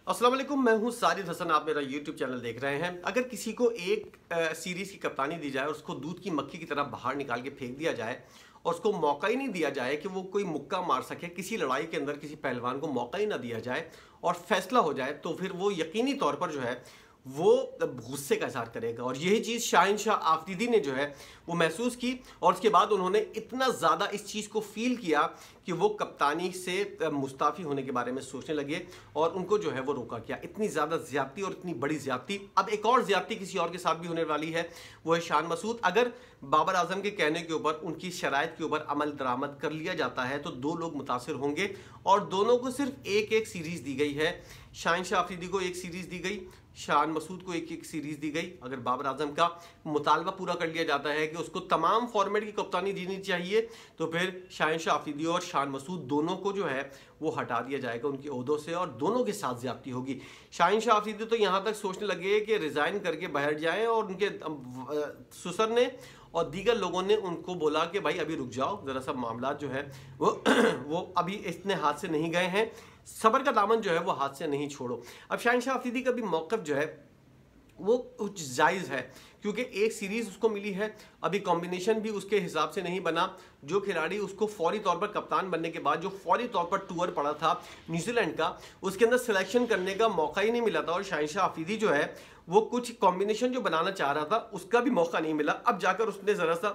अस्सलाम वालेकुम, मैं हूं साजिद हसन। आप मेरा YouTube चैनल देख रहे हैं। अगर किसी को एक सीरीज़ की कप्तानी दी जाए और उसको दूध की मक्खी की तरह बाहर निकाल के फेंक दिया जाए और उसको मौका ही नहीं दिया जाए कि वो कोई मुक्का मार सके, किसी लड़ाई के अंदर किसी पहलवान को मौका ही ना दिया जाए और फैसला हो जाए, तो फिर वो यकीनी तौर पर जो है वो गुस्से का इजहार करेगा। और यही चीज़ शाहिनशाह आफरीदी ने जो है वो महसूस की और उसके बाद उन्होंने इतना ज़्यादा इस चीज़ को फील किया कि वो कप्तानी से मुस्ताफ़ी होने के बारे में सोचने लगे और उनको जो है वो रोका किया। इतनी ज़्यादा ज़्यादती और इतनी बड़ी ज़्यादती। अब एक और ज़्यादती किसी और के साथ भी होने वाली है, वो है शान मसूद। अगर बाबर आजम के कहने के ऊपर, उनकी शराइत के ऊपर अमल दरामद कर लिया जाता है तो दो लोग मुतासिर होंगे और दोनों को सिर्फ एक एक सीरीज़ दी गई है। शाहिनशाह आफरीदी को एक सीरीज़ दी गई, शान मसूद को एक एक सीरीज़ दी गई। अगर बाबर आजम का मुतालबा पूरा कर लिया जाता है कि उसको तमाम फॉर्मेट की कप्तानी देनी चाहिए, तो फिर शाहिनशाह आफरीदी और शान मसूद दोनों को जो है वो हटा दिया जाएगा उनके ओहदों से और दोनों के साथ ज्यादती होगी। शाहिनशाह आफरीदी तो यहाँ तक सोचने लगे कि रिज़ाइन करके बाहर जाएं और उनके सुसर ने और दीगर लोगों ने उनको बोला कि भाई अभी रुक जाओ, ज़रा सा मामला जो है वो अभी इतने हाथ से नहीं गए हैं, सब्र का दामन जो है वो हाथ से नहीं छोड़ो। अब शाहिनशाह आफरीदी का भी मौक़िफ़ जो है वो कुछ जायज़ है क्योंकि एक सीरीज़ उसको मिली है, अभी कॉम्बिनेशन भी उसके हिसाब से नहीं बना। जो खिलाड़ी उसको फौरी तौर पर कप्तान बनने के बाद जो फौरी तौर पर टूर पड़ा था न्यूजीलैंड का, उसके अंदर सिलेक्शन करने का मौका ही नहीं मिला था और शाहिनशाह आफरीदी जो है वो कुछ कॉम्बिनेशन जो बनाना चाह रहा था उसका भी मौका नहीं मिला। अब जाकर उसने ज़रा सा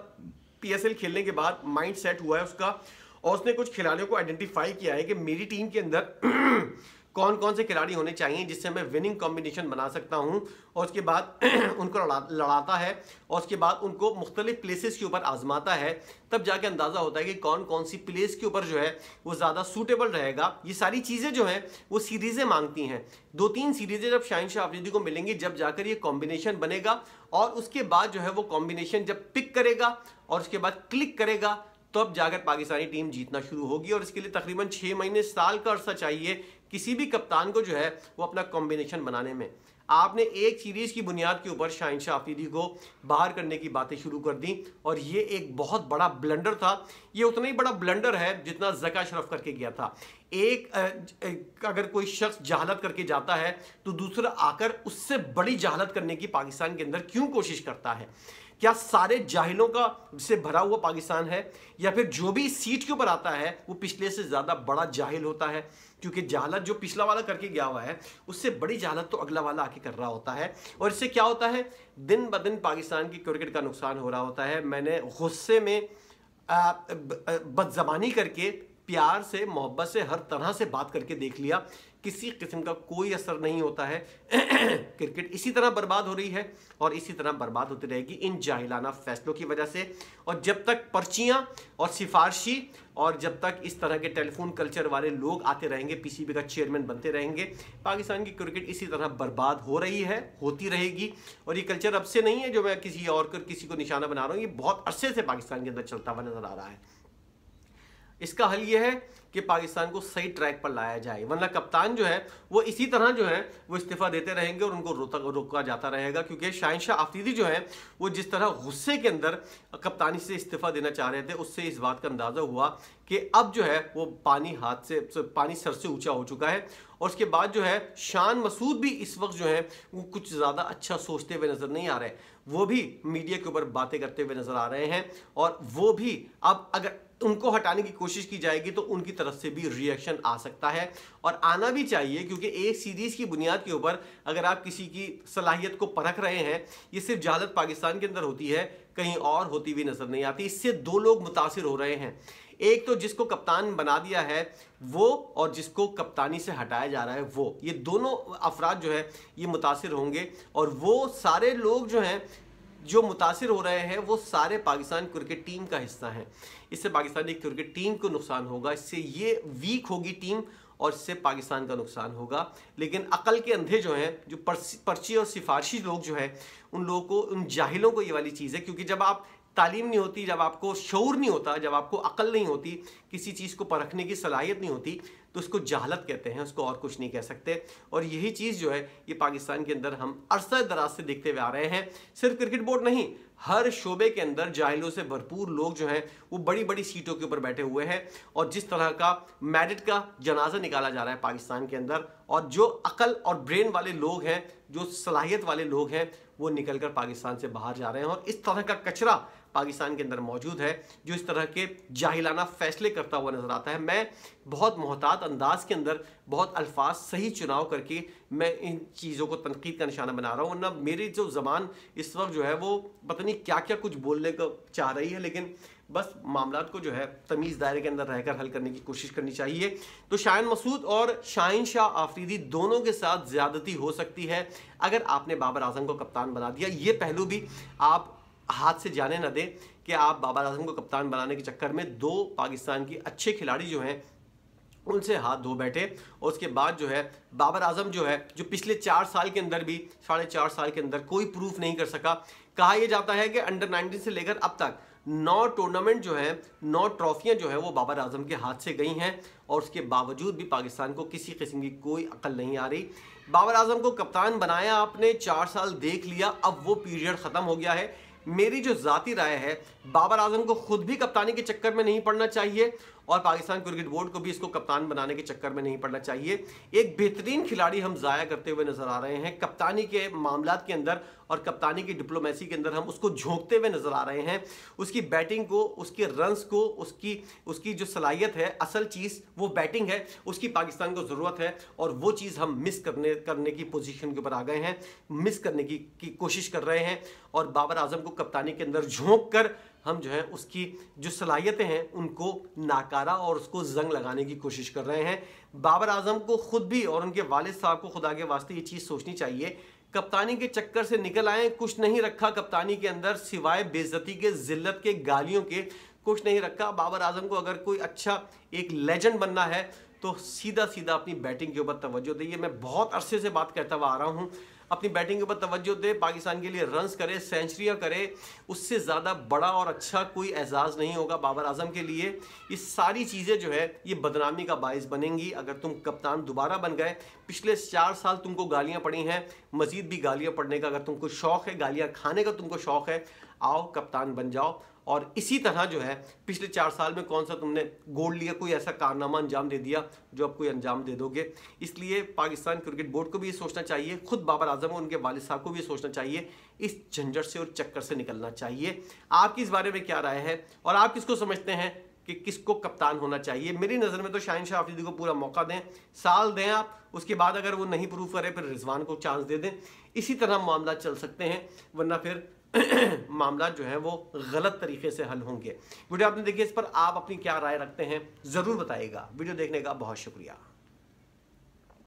PSL खेलने के बाद माइंड सेट हुआ है उसका और उसने कुछ खिलाड़ियों को आइडेंटिफाई किया है कि मेरी टीम के अंदर कौन कौन से खिलाड़ी होने चाहिए जिससे मैं विनिंग कॉम्बिनेशन बना सकता हूं। और उसके बाद उनको लड़ाता है और उसके बाद उनको मुख्तलिफ प्लेसेस के ऊपर आजमाता है, तब जाके अंदाज़ा होता है कि कौन कौन सी प्लेस के ऊपर जो है वो ज़्यादा सूटेबल रहेगा। ये सारी चीज़ें जो हैं वो सीरीज़ें मांगती हैं। 2-3 सीरीज़ें जब शाहिनशाह आफरीदी को मिलेंगी, जब जाकर ये कॉम्बिनेशन बनेगा और उसके बाद जो है वो कॉम्बिनेशन जब पिक करेगा और उसके बाद क्लिक करेगा तो अब जाकर पाकिस्तानी टीम जीतना शुरू होगी। और इसके लिए तकरीबन 6 महीने साल का अरसा चाहिए किसी भी कप्तान को जो है वो अपना कॉम्बिनेशन बनाने में। आपने एक सीरीज़ की बुनियाद के ऊपर शाहिनशाह आफरीदी को बाहर करने की बातें शुरू कर दी और ये एक बहुत बड़ा ब्लंडर था। ये उतना ही बड़ा ब्लंडर है जितना ज़का अशरफ करके गया था। अगर कोई शख्स जहालत करके जाता है तो दूसरा आकर उससे बड़ी जहालत करने की पाकिस्तान के अंदर क्यों कोशिश करता है? क्या सारे जाहिलों का से भरा हुआ पाकिस्तान है या फिर जो भी सीट के ऊपर आता है वो पिछले से ज़्यादा बड़ा जाहिल होता है? क्योंकि जहालत जो पिछला वाला करके गया हुआ है उससे बड़ी जहालत तो अगला वाला आके कर रहा होता है। और इससे क्या होता है, दिन ब दिन पाकिस्तान की क्रिकेट का नुकसान हो रहा होता है। मैंने गुस्से में बदज़बानी करके, प्यार से, मोहब्बत से, हर तरह से बात करके देख लिया, किसी किस्म का कोई असर नहीं होता है। क्रिकेट इसी तरह बर्बाद हो रही है और इसी तरह बर्बाद होती रहेगी इन जाहिलाना फैसलों की वजह से। और जब तक पर्चियां और सिफारशी और जब तक इस तरह के टेलीफोन कल्चर वाले लोग आते रहेंगे, PCB का चेयरमैन बनते रहेंगे, पाकिस्तान की क्रिकेट इसी तरह बर्बाद हो रही है, होती रहेगी। और ये कल्चर अब से नहीं है जो मैं किसी को निशाना बना रहा हूँ, ये बहुत अरसे से पाकिस्तान के अंदर चलता हुआ नजर आ रहा है। इसका हल ये है कि पाकिस्तान को सही ट्रैक पर लाया जाए, वरना कप्तान जो है वो इसी तरह जो है वो इस्तीफा देते रहेंगे और उनको रोका जाता रहेगा। क्योंकि शाहिनशाह आफरीदी जो है वो जिस तरह गुस्से के अंदर कप्तानी से इस्तीफा देना चाह रहे थे, उससे इस बात का अंदाज़ा हुआ कि अब जो है वो पानी सर से ऊंचा हो चुका है। और उसके बाद जो है शान मसूद भी इस वक्त जो है वो कुछ ज़्यादा अच्छा सोचते हुए नज़र नहीं आ रहे, वो भी मीडिया के ऊपर बातें करते हुए नज़र आ रहे हैं। और वो भी अब अगर उनको हटाने की कोशिश की जाएगी तो उनकी तरफ से भी रिएक्शन आ सकता है और आना भी चाहिए। क्योंकि एक सीरीज़ की बुनियाद के ऊपर अगर आप किसी की सलाहियत को परख रहे हैं, ये सिर्फ जहालत पाकिस्तान के अंदर होती है, कहीं और होती हुई नज़र नहीं आती। इससे दो लोग मुतासिर हो रहे हैं, एक तो जिसको कप्तान बना दिया है वो और जिसको कप्तानी से हटाया जा रहा है वो। ये दोनों अफराद जो है ये मुतासिर होंगे और वो सारे लोग जो हैं जो मुतासिर हो रहे हैं वो सारे पाकिस्तान क्रिकेट टीम का हिस्सा हैं। इससे पाकिस्तानी क्रिकेट टीम को नुकसान होगा, इससे ये वीक होगी टीम और इससे पाकिस्तान का नुकसान होगा। लेकिन अकल के अंधे जो हैं, जो पर्ची और सिफारशी लोग जो हैं, उन लोगों को, उन जाहिलों को ये वाली चीज़ है। क्योंकि जब आप तालीम नहीं होती, जब आपको शऊर नहीं होता, जब आपको अकल नहीं होती, किसी चीज़ को परखने की सलाहियत नहीं होती, तो उसको जहालत कहते हैं, उसको और कुछ नहीं कह सकते। और यही चीज़ जो है ये पाकिस्तान के अंदर हम अरसा दराज से देखते हुए आ रहे हैं। सिर्फ क्रिकेट बोर्ड नहीं, हर शोबे के अंदर जाहिलों से भरपूर लोग जो हैं वो बड़ी बड़ी सीटों के ऊपर बैठे हुए हैं। और जिस तरह का मेरिट का जनाजा निकाला जा रहा है पाकिस्तान के अंदर, और जो अकल और ब्रेन वाले लोग हैं, जो सलाहियत वाले लोग हैं, वो निकलकर पाकिस्तान से बाहर जा रहे हैं। और इस तरह का कचरा पाकिस्तान के अंदर मौजूद है जो इस तरह के जाहिलाना फैसले करता हुआ नजर आता है। मैं बहुत मोहतात अंदाज के अंदर बहुत अल्फाज सही चुनाव करके मैं इन चीज़ों को तनकीद का निशाना बना रहा हूँ, वरना मेरी जो ज़बान इस वक्त जो है वो पता नहीं क्या क्या कुछ बोलने को चाह रही है, लेकिन बस मामला को जो है तमीज़ दायरे के अंदर रहकर हल करने की कोशिश करनी चाहिए। तो शाहीन मसूद और शाहीन शाह आफरीदी दोनों के साथ ज़्यादती हो सकती है अगर आपने बाबर आजम को कप्तान बना दिया। ये पहलू भी आप हाथ से जाने न दें कि आप बाबर आजम को कप्तान बनाने के चक्कर में दो पाकिस्तान की अच्छे खिलाड़ी जो हैं उनसे हाथ धो बैठे। और उसके बाद जो है बाबर आजम जो है, जो पिछले 4 साल के अंदर भी 4.5 साल के अंदर कोई प्रूफ नहीं कर सका। कहा यह जाता है कि अंडर 19 से लेकर अब तक 9 टूर्नामेंट जो है, 9 ट्रॉफियां जो है वो बाबर आजम के हाथ से गई हैं। और उसके बावजूद भी पाकिस्तान को किसी किस्म की कोई अकल नहीं आ रही। बाबर आजम को कप्तान बनाया आपने, 4 साल देख लिया, अब वो पीरियड ख़त्म हो गया है। मेरी जो ज़ाती राय है, बाबर आजम को खुद भी कप्तानी के चक्कर में नहीं पड़ना चाहिए और पाकिस्तान क्रिकेट बोर्ड को भी इसको कप्तान बनाने के चक्कर में नहीं पड़ना चाहिए। एक बेहतरीन खिलाड़ी हम ज़ाया करते हुए नजर आ रहे हैं कप्तानी के मामलात के अंदर, और कप्तानी की डिप्लोमेसी के अंदर हम उसको झोंकते हुए नजर आ रहे हैं। उसकी बैटिंग को, उसके रन्स को, उसकी जो सलाहियत है, असल चीज़ वो बैटिंग है, उसकी पाकिस्तान को ज़रूरत है। और वो चीज़ हम मिस करने की पोजीशन के ऊपर आ गए हैं, मिस करने की कोशिश कर रहे हैं। और बाबर आजम को कप्तानी के अंदर झोंक कर हम जो है उसकी जो सलाहियतें हैं उनको नाकारा और उसको जंग लगाने की कोशिश कर रहे हैं। बाबर आजम को खुद भी और उनके वालिद साहब को खुदा के वास्ते ये चीज़ सोचनी चाहिए, कप्तानी के चक्कर से निकल आए, कुछ नहीं रखा कप्तानी के अंदर सिवाय बेइज्जती के, जिल्लत के, गालियों के, कुछ नहीं रखा। बाबर आजम को अगर कोई अच्छा एक लेजेंड बनना है तो सीधा सीधा अपनी बैटिंग के ऊपर तवज्जो दे। मैं बहुत अरसे से बात करता हुआ आ रहा हूँ, अपनी बैटिंग के ऊपर तवज्जो दे, पाकिस्तान के लिए रन्स करे, सेंचुरियाँ करे। उससे ज़्यादा बड़ा और अच्छा कोई एजाज़ नहीं होगा बाबर आजम के लिए। ये सारी चीज़ें जो है ये बदनामी का बाइस बनेंगी अगर तुम कप्तान दोबारा बन गए। पिछले 4 साल तुमको गालियाँ पड़ी हैं, मज़ीद भी गालियाँ पड़ने का अगर तुमको शौक़ है, गालियाँ खाने का तुमको शौक़ है, आओ कप्तान बन जाओ। और इसी तरह जो है पिछले 4 साल में कौन सा तुमने गोल्ड लिया, कोई ऐसा कारनामा अंजाम दे दिया जो अब कोई अंजाम दे दोगे। इसलिए पाकिस्तान क्रिकेट बोर्ड को भी ये सोचना चाहिए, खुद बाबर आजम और उनके वालिद साहब को भी ये सोचना चाहिए, इस झंझट से और चक्कर से निकलना चाहिए। आपकी इस बारे में क्या राय है और आप किसको समझते हैं कि किसको कप्तान होना चाहिए? मेरी नज़र में तो शाहीन शाह आफरीदी को पूरा मौका दें, साल दें आप, उसके बाद अगर वो नहीं प्रूव करे फिर रिजवान को चांस दे दें। इसी तरह मामला चल सकते हैं, वरना फिर मामला जो है वो गलत तरीके से हल होंगे। वीडियो आपने देखी, इस पर आप अपनी क्या राय रखते हैं ज़रूर बताइएगा। वीडियो देखने का बहुत शुक्रिया।